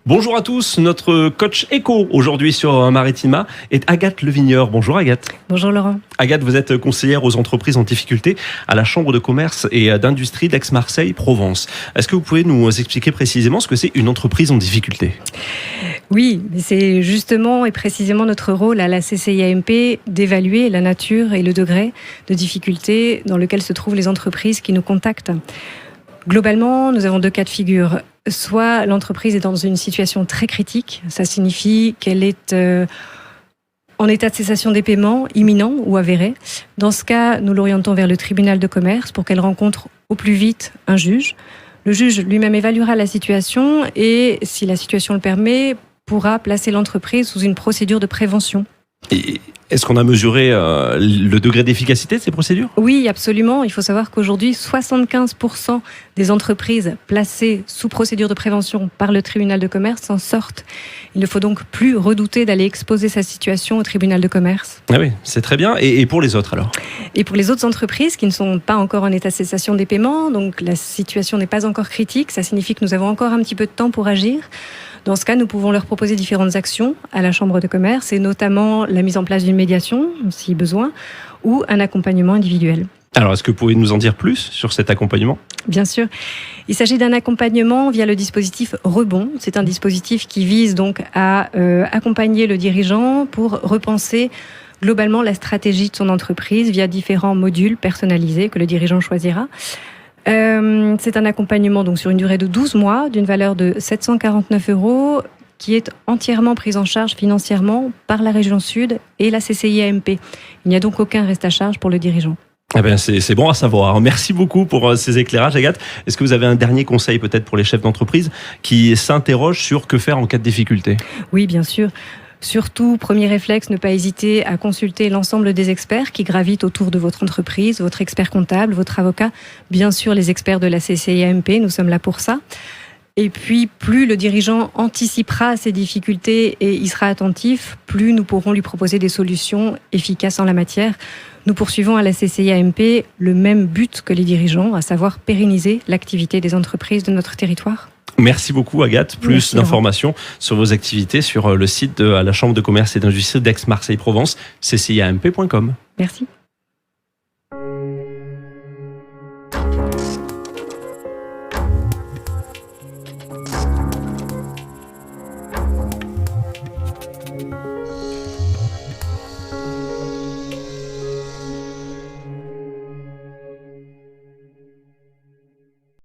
Bonjour à tous, notre coach éco aujourd'hui sur Maritima est Agathe Levinieur. Bonjour Agathe. Bonjour Laurent. Agathe, vous êtes conseillère aux entreprises en difficulté à la Chambre de commerce et d'industrie d'Aix-Marseille-Provence. Est-ce que vous pouvez nous expliquer précisément ce que c'est une entreprise en difficulté ? Oui, c'est justement et précisément notre rôle à la CCIAMP d'évaluer la nature et le degré de difficulté dans lequel se trouvent les entreprises qui nous contactent. Globalement, nous avons deux cas de figure. Soit l'entreprise est dans une situation très critique, ça signifie qu'elle est en état de cessation des paiements imminent ou avéré. Dans ce cas, nous l'orientons vers le tribunal de commerce pour qu'elle rencontre au plus vite un juge. Le juge lui-même évaluera la situation et, si la situation le permet, pourra placer l'entreprise sous une procédure de prévention. Et est-ce qu'on a mesuré le degré d'efficacité de ces procédures ? Oui, absolument. Il faut savoir qu'aujourd'hui, 75% des entreprises placées sous procédure de prévention par le tribunal de commerce s'en sortent. Il ne faut donc plus redouter d'aller exposer sa situation au tribunal de commerce. Ah oui, c'est très bien. Et pour les autres alors ? Et pour les autres entreprises qui ne sont pas encore en état de cessation des paiements, donc la situation n'est pas encore critique, ça signifie que nous avons encore un petit peu de temps pour agir. Dans ce cas, nous pouvons leur proposer différentes actions à la Chambre de commerce et notamment la mise en place d'une médiation, si besoin, ou un accompagnement individuel. Alors, est-ce que vous pouvez nous en dire plus sur cet accompagnement ? Bien sûr. Il s'agit d'un accompagnement via le dispositif Rebond. C'est un dispositif qui vise donc à accompagner le dirigeant pour repenser globalement la stratégie de son entreprise via différents modules personnalisés que le dirigeant choisira. C'est un accompagnement donc sur une durée de 12 mois d'une valeur de 749 € qui est entièrement prise en charge financièrement par la région Sud et la CCIAMP. Il n'y a donc aucun reste à charge pour le dirigeant. Eh bien, c'est bon à savoir. Merci beaucoup pour ces éclairages, Agathe. Est-ce que vous avez un dernier conseil peut-être pour les chefs d'entreprise qui s'interrogent sur que faire en cas de difficulté ? Oui, bien sûr. Surtout, premier réflexe, ne pas hésiter à consulter l'ensemble des experts qui gravitent autour de votre entreprise, votre expert comptable, votre avocat, bien sûr les experts de la CCIAMP, nous sommes là pour ça. Et puis, plus le dirigeant anticipera ces difficultés et y sera attentif, plus nous pourrons lui proposer des solutions efficaces en la matière. Nous poursuivons à la CCIAMP le même but que les dirigeants, à savoir pérenniser l'activité des entreprises de notre territoire. Merci beaucoup Agathe. Plus Merci, d'informations sur vos activités sur le site de la Chambre de commerce et d'industrie d'Aix-Marseille-Provence, cciamp.com. Merci.